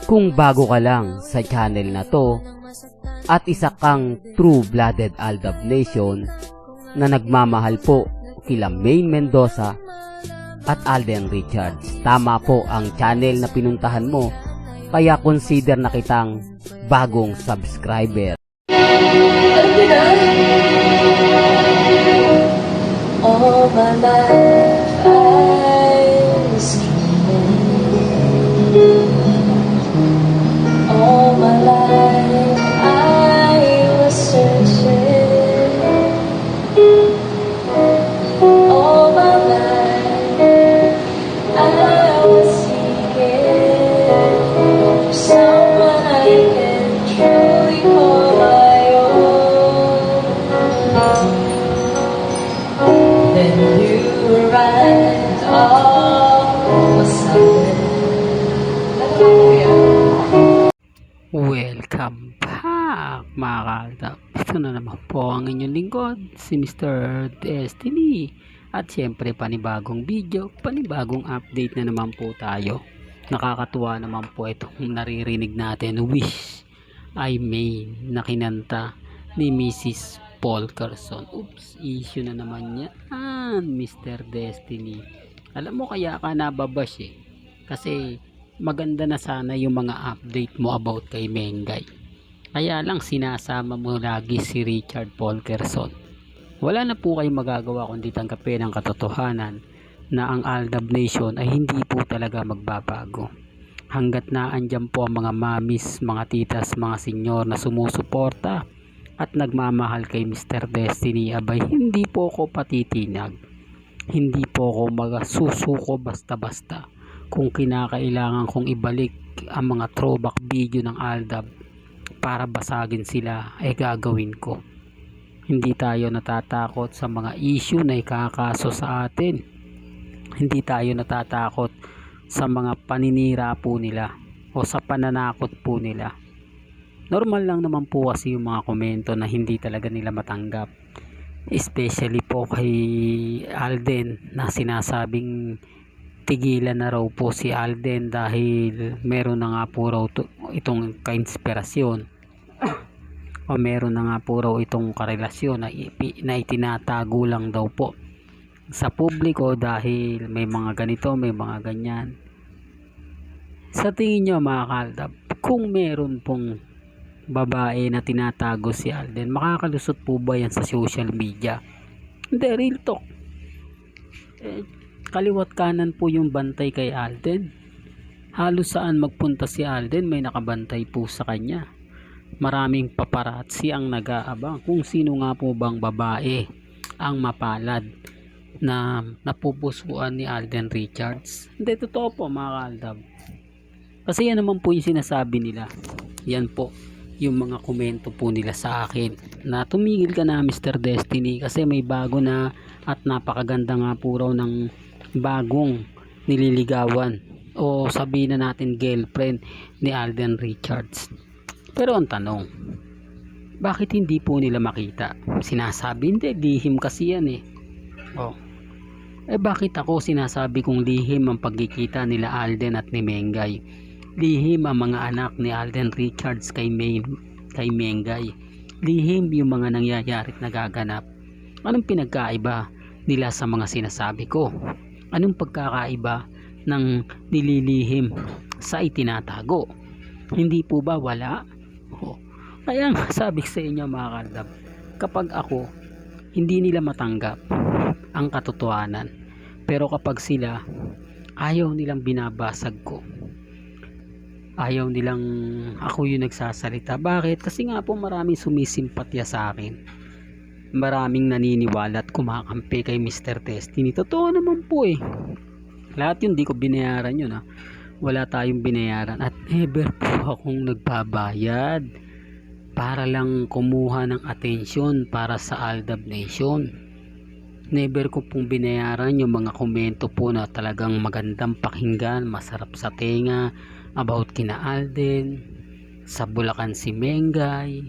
Kung bago ka lang sa channel na to at isa kang true-blooded Aldab Nation na nagmamahal po kila Maine Mendoza at Alden Richards, tama po ang channel na pinuntahan mo, kaya consider na kitang bagong subscriber. All my life I was dreaming. All my life I was searching. All my life I was seeking for someone I can truly call my own. Then you arrived, all was sudden. Welcome back mga kaaldab. Ito na naman po ang inyong lingkod, si Mr. Destiny. At syempre panibagong video, panibagong update na naman po tayo. Nakakatuwa naman po itong naririnig natin, Wish I May, na kinanta ni Mrs. Paul Carson. Oops, issue na naman yan, Mr. Destiny. Alam mo kaya ka nababash kasi maganda na sana yung mga update mo about kay Mengay. Kaya lang sinasama mo lagi si Richard Paul Carson. Wala na po kayong magagawa kundi tanggapin ang katotohanan na ang Aldab Nation ay hindi po talaga magbabago. Hanggat na andyan po ang mga mamis, mga titas, mga senyor na sumusuporta at nagmamahal kay Mr. Destiny, abay hindi po ako patitinag. Hindi po ako magsusuko basta-basta. Kung kinakailangan kong ibalik ang mga throwback video ng Aldab para basagin sila, ay gagawin ko. Hindi tayo natatakot sa mga issue na ikakaso sa atin. Hindi tayo natatakot sa mga paninira po nila o sa pananakot po nila. Normal lang naman po kasi yung mga komento na hindi talaga nila matanggap. Especially po kay Alden na sinasabing tigilan na raw po si Alden dahil meron na nga po raw itong kainspirasyon o meron na nga po raw itong karelasyon na itinatago lang daw po sa publiko dahil may mga ganito, may mga ganyan. Sa tingin nyo mga kaaldab, kung meron pong babae na tinatago si Alden, makakalusot po ba yan sa social media? Hindi, real talk. Kaliwat kanan po yung bantay kay Alden. Halos saan magpunta si Alden may nakabantay po sa kanya. Maraming paparazzi ang nag-aabang kung sino nga po bang babae ang mapalad na napupusuan ni Alden Richards. Hindi, totoo po mga kaaldab. Kasi yan naman po yung sinasabi nila. Yan po yung mga komento po nila sa akin na tumigil ka na Mr. Destiny kasi may bago na at napakaganda nga po raw ng bagong nililigawan o sabihin na natin girlfriend ni Alden Richards. Pero ang tanong, bakit hindi po nila makita? Sinasabi hindi, lihim kasi yan bakit ako sinasabi kong lihim ang pagkikita nila Alden at ni Mengay? Lihim ang mga anak ni Alden Richards kay Mengay. Lihim yung mga nangyayari at nagaganap. Anong pinagkaiba nila sa mga sinasabi ko? Anong pagkakaiba ng nililihim sa itinatago? Hindi po ba wala? Kaya nga sabi sa inyo mga kaaldab, kapag ako hindi nila matanggap ang katotohanan, pero kapag sila ayaw nilang binabasag ko, ayaw nilang ako yung nagsasalita. Bakit? Kasi nga po maraming sumisimpatya sa akin, maraming naniniwala at kumakampi kay Mr. Destiny. Totoo naman po lahat yun, di ko binayaran yun wala tayong binayaran at never po akong nagbabayad para lang kumuha ng atensyon para sa Aldab Nation. Never ko pong binayaran yung mga komento po na talagang magandang pakinggan, masarap sa tenga about kina Alden, sa Bulacan si Mengay.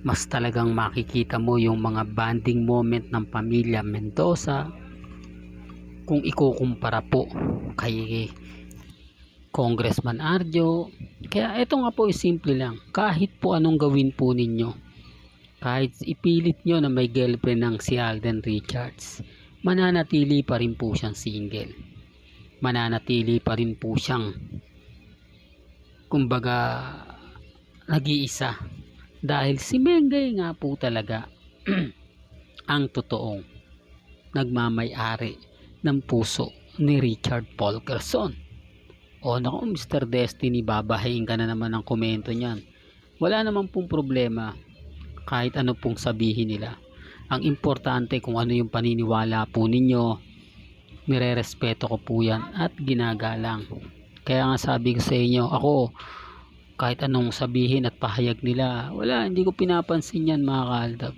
Mas talagang makikita mo yung mga bonding moment ng pamilya Mendoza kung ikukumpara po Congressman Arjo. Kaya ito nga po simple lang. Kahit po anong gawin po ninyo, kahit ipilit nyo na may girlfriend ng si Alden Richards, mananatili pa rin po siyang single. Mananatili pa rin po siyang, kumbaga, nag-iisa. Dahil si Mengay nga po talaga ang totoong nagmamay-ari ng puso ni Richard Paul Gerson. O naku, Mr. Destiny, babahayin ka na naman ng komento niyan. Wala naman pong problema kahit ano pong sabihin nila. Ang importante kung ano yung paniniwala po ninyo, nirerespeto ko po yan at ginagalang. Kaya nga sabi ko sa inyo, ako kahit anong sabihin at pahayag nila, wala, hindi ko pinapansin yan mga kaaldab.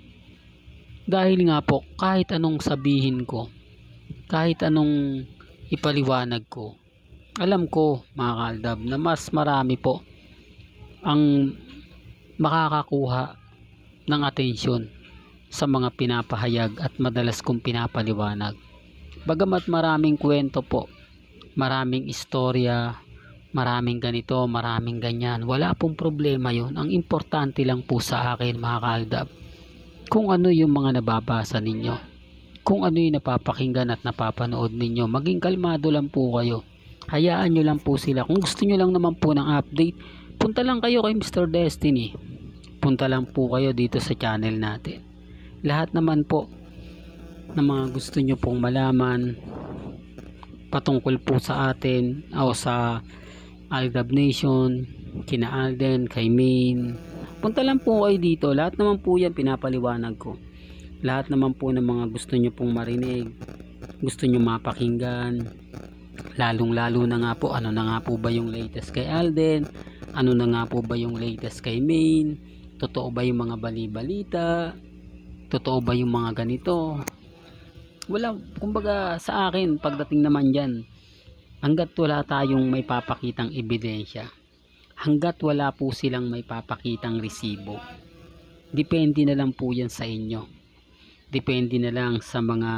Dahil nga po, kahit anong sabihin ko, kahit anong ipaliwanag ko, alam ko mga kaaldab na mas marami po ang makakakuha ng atensyon sa mga pinapahayag at madalas kong pinapaliwanag. Bagamat maraming kwento po, maraming istorya, maraming ganito, maraming ganyan, wala pong problema yun. Ang importante lang po sa akin mga kaaldab, kung ano yung mga nababasa ninyo, kung ano yung napapakinggan at napapanood ninyo. Maging kalmado lang po kayo, hayaan nyo lang po sila. Kung gusto nyo lang naman po ng update, punta lang kayo kay Mr. Destiny, punta lang po kayo dito sa channel natin. Lahat naman po ng mga gusto nyo pong malaman patungkol po sa atin o sa Aldab Nation, kina Alden, kay Main, punta lang po kayo dito. Lahat naman po yan pinapaliwanag ko. Lahat naman po ng mga gusto nyo pong marinig, gusto nyo mapakinggan, lalong lalo na nga po, ano na nga po ba yung latest kay Alden, ano na nga po ba yung latest kay Main, totoo ba yung mga bali-balita, totoo ba yung mga ganito. Wala, kumbaga sa akin pagdating naman dyan, hanggat wala tayong may papakitang ebidensya, hanggat wala po silang may papakitang resibo, depende na lang po yan sa inyo, depende na lang sa mga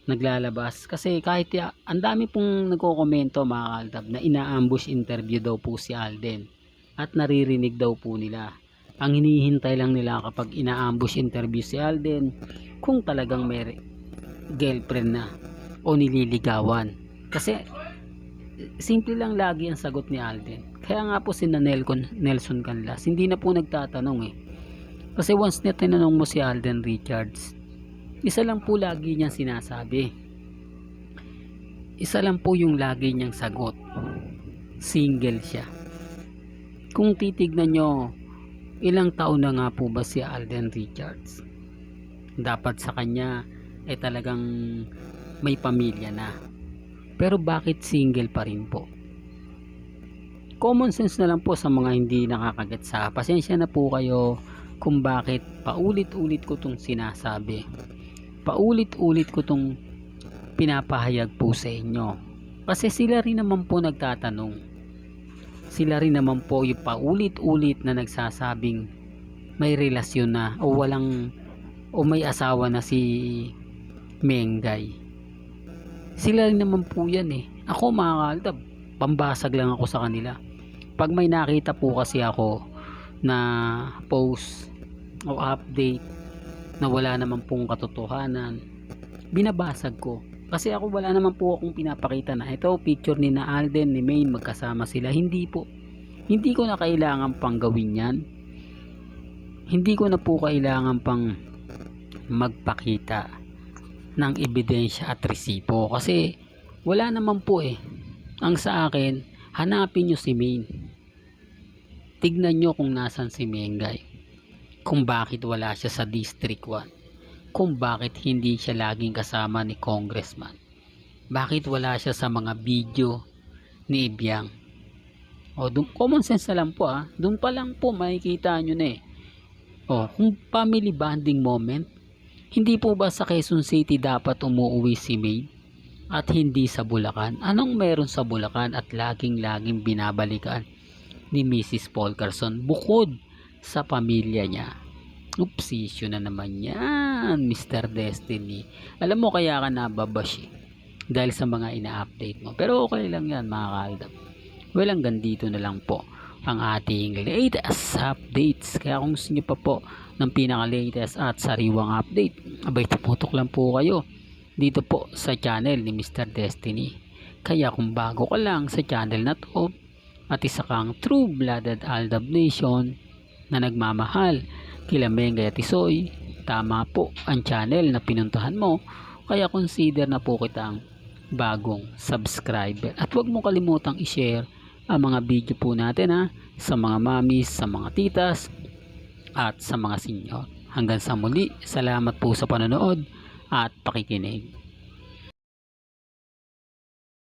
naglalabas. Kasi kahit ang dami pong nagko-komento mga kaaldab na ina-ambush interview daw po si Alden at naririnig daw po nila. Ang hinihintay lang nila kapag ina-ambush interview si Alden, kung talagang may girlfriend na o nililigawan. Kasi simple lang lagi ang sagot ni Alden. Kaya nga po si Nelson Canlas hindi na po nagtatanong eh. Kasi once na tinanong mo si Alden Richards, isa lang po lagi niyang sinasabi, isa lang po yung lagi niyang sagot, single siya. Kung titignan nyo, ilang taon na nga po ba si Alden Richards? Dapat sa kanya talagang may pamilya na, pero bakit single pa rin po? Common sense na lang po sa mga hindi nakakagets. Pasensya na po kayo kung bakit paulit-ulit ko tong sinasabi, paulit-ulit ko tong pinapahayag po sa inyo. Kasi sila rin naman po nagtatanong, sila rin naman po yung paulit-ulit na nagsasabing may relasyon na o walang o may asawa na si Mengay. Sila rin naman po yan eh. Ako mga kaaldab, pambasag lang ako sa kanila. Pag may nakita po kasi ako na post o update na wala naman pong katotohanan, binabasag ko. Kasi ako wala naman po akong pinapakita na ito picture ni na Alden ni Main magkasama sila. Hindi po, hindi ko na kailangan pang gawin yan. Hindi ko na po kailangan pang magpakita ng ebidensya at resibo, kasi wala naman po eh. Ang sa akin, hanapin nyo si Main, tignan nyo kung nasan si Mengay, kung bakit wala siya sa District 1, kung bakit hindi siya laging kasama ni Congressman, bakit wala siya sa mga video ni Ibiang. O dun, common sense na lang po dun pa lang po makikita nyo na eh. O kung family bonding moment, hindi po ba sa Quezon City dapat umuwi si May at hindi sa Bulacan? Anong meron sa Bulacan at laging binabalikan ni Mrs. Paul Gerson bukod sa pamilya niya? Upsisyo na naman yan, Mr. Destiny. Alam mo kaya ka nababash dahil sa mga ina-update mo. Pero okay lang yan mga kaaldab. Well, hanggang dito na lang po ang ating latest updates. Kaya kung gusto nyo pa po ng pinaka-latest at sariwang update, abay tumutok lang po kayo dito po sa channel ni Mr. Destiny. Kaya kung bago ka lang sa channel na to at isa kang true-blooded Aldab Nation na nagmamahal kila Mengay at Isoy, tama po ang channel na pinuntahan mo. Kaya consider na po kitang bagong subscriber. At huwag mo kalimutang i-share ang mga video po natin sa mga mamis, sa mga titas at sa mga senior. Hanggang sa muli, salamat po sa panonood at pakikinig.